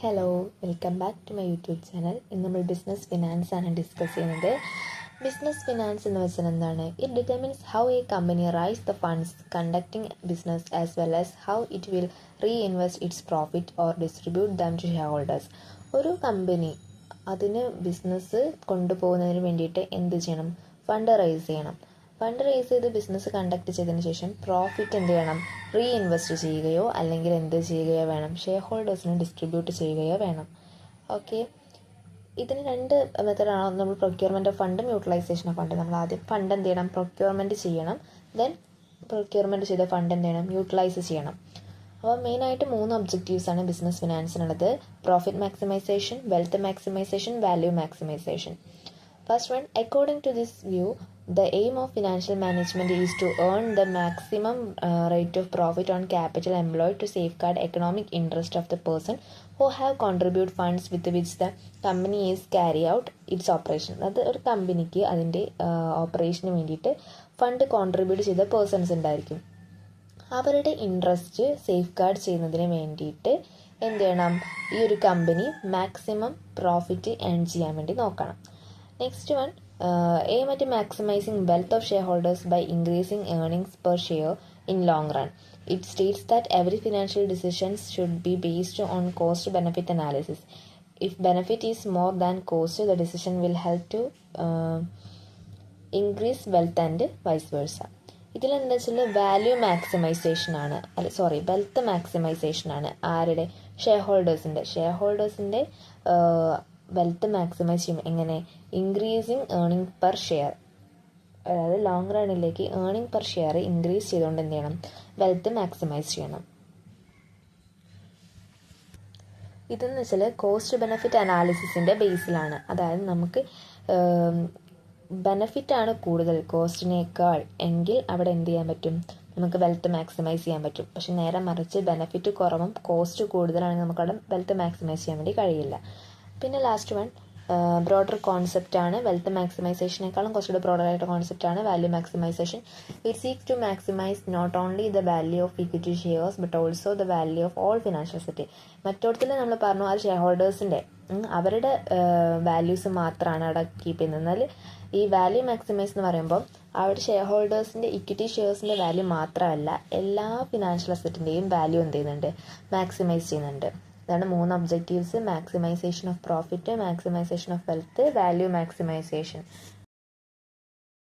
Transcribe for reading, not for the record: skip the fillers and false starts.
Hello, welcome back to my YouTube channel. ഇന്ന് നമ്മൾ business finance ആണ് ഡിസ്കസ് ചെയ്യുന്നത്. ബിസിനസ് ഫിനാൻസ് എന്ന് വെച്ചാൽ എന്താണ്? It determines how a company raise the funds conducting business as well as how it will reinvest its profit or distribute them to share holders. ഒരു company അതിന് business കൊണ്ടുപോകുന്നതിന് വേണ്ടിയിട്ട് എന്ത് ചെയ്യണം? ഫണ്ട് റൈസ് ചെയ്യണം. ഫണ്ട് റേസ് ചെയ്ത് business conduct ചെയ്തതിന് ശേഷം പ്രോഫിറ്റ് എന്ത് ചെയ്യണം? റീഇൻവെസ്റ്റ് ചെയ്യുകയോ അല്ലെങ്കിൽ എന്ത് ചെയ്യുകയോ വേണം? ഷെയർ ഹോൾഡേഴ്സിന് ഡിസ്ട്രിബ്യൂട്ട് ചെയ്യുകയോ വേണം. ഓക്കെ, ഇതിന് രണ്ട് മെത്തഡാണ്. നമ്മൾ പ്രൊക്യൂർമെൻറ്റ് ഓഫ് ഫണ്ടും യൂട്ടിലൈസേഷൻ ഓഫ് ഫണ്ട്. നമ്മൾ ആദ്യം ഫണ്ട് എന്ത് ചെയ്യണം? പ്രൊക്യൂർമെൻറ്റ് ചെയ്യണം. ദെൻ പ്രൊക്യൂർമെൻറ്റ് ചെയ്ത ഫണ്ട് എന്ത് ചെയ്യണം? യൂട്ടിലൈസ് ചെയ്യണം. അപ്പോൾ മെയിനായിട്ട് 3 ഒബ്ജക്റ്റീവ്സാണ് ബിസിനസ് ഫിനാൻസിനുള്ളത്: profit maximization, wealth maximization, value maximization. First one, according to this view, the aim of financial management is to earn the maximum rate of profit on capital employed to safeguard economic interest of the person who have contribute funds with which the company is carry out its operation. അത് ഒരു കമ്പനിക്ക് അതിൻ്റെ ഓപ്പറേഷന് വേണ്ടിയിട്ട് fund contribute ചെയ്ത persons ഉണ്ടായിരിക്കും. അവരുടെ interest safe guard ചെയ്യുന്നതിന് വേണ്ടിയിട്ട് എന്ത് ചെയ്യണം? ഈ ഒരു കമ്പനി മാക്സിമം പ്രോഫിറ്റ് ഏൺ ചെയ്യാൻ വേണ്ടി നോക്കണം. Next one, aim at maximizing wealth of shareholders by increasing earnings per share in long run. It states that every financial decisions should be based on cost-benefit analysis. If benefit is more than cost, the decision will help to increase wealth and vice versa. ഇതിലെന്താ വെച്ചാൽ value maximization ആണ്, wealth maximization ആണ്. ആരുടെ? Share ഹോൾഡേഴ്സിൻ്റെ wealth maximize ചെയ്യും. എങ്ങനെ? Increasing earning per share. അതായത് long റണ്ണിലേക്ക് ഏർണിംഗ് പെർ ഷെയർ ഇൻക്രീസ് ചെയ്തുകൊണ്ട് എന്ത് ചെയ്യണം? വെൽത്ത് മാക്സിമൈസ് ചെയ്യണം. ഇതെന്ന് വെച്ചാൽ കോസ്റ്റ് ബെനഫിറ്റ് അനാലിസിസിൻ്റെ ബേസിലാണ്. അതായത് നമുക്ക് ബെനഫിറ്റാണ് കൂടുതൽ കോസ്റ്റിനേക്കാൾ എങ്കിൽ അവിടെ എന്ത് ചെയ്യാൻ പറ്റും? നമുക്ക് വെൽത്ത് മാക്സിമൈസ് ചെയ്യാൻ പറ്റും. പക്ഷെ നേരെ മറിച്ച് ബെനഫിറ്റ് കുറവും കോസ്റ്റ് കൂടുതലാണെങ്കിൽ നമുക്കവിടെ വെൽത്ത് മാക്സിമൈസ് ചെയ്യാൻ വേണ്ടി കഴിയില്ല. പിന്നെ ലാസ്റ്റ് വൺ, ബ്രോഡർ കോൺസെപ്റ്റാണ്. വെൽത്ത് മാക്സിമൈസേഷനേക്കാളും കുറച്ചുകൂടി ബ്രോഡറായിട്ട് കോൺസെപ്റ്റാണ് value maximization. It seeks to maximize not only the value of equity shares but also the value of all financial asset. മറ്റോടത്തിൽ നമ്മൾ പറഞ്ഞു അത് ഷെയർ ഹോൾഡേഴ്സിൻ്റെ അവരുടെ വാല്യൂസ് മാത്രമാണ് അവിടെ കീപ്പ് ചെയ്യുന്നത്. എന്നാൽ ഈ വാല്യൂ മാക്സിമൈസ് എന്ന് പറയുമ്പോൾ അവിടെ ഷെയർ ഹോൾഡേഴ്സിൻ്റെ ഇക്വിറ്റി ഷെയർസിൻ്റെ വാല്യൂ മാത്രമല്ല, എല്ലാ ഫിനാൻഷ്യൽ അസറ്റിൻ്റെയും വാല്യൂ എന്ത് ചെയ്യുന്നുണ്ട്? മാക്സിമൈസ് ചെയ്യുന്നുണ്ട്. ഇതാണ് 3 objectives: maximisation of profit, maximisation of wealth, value maximisation.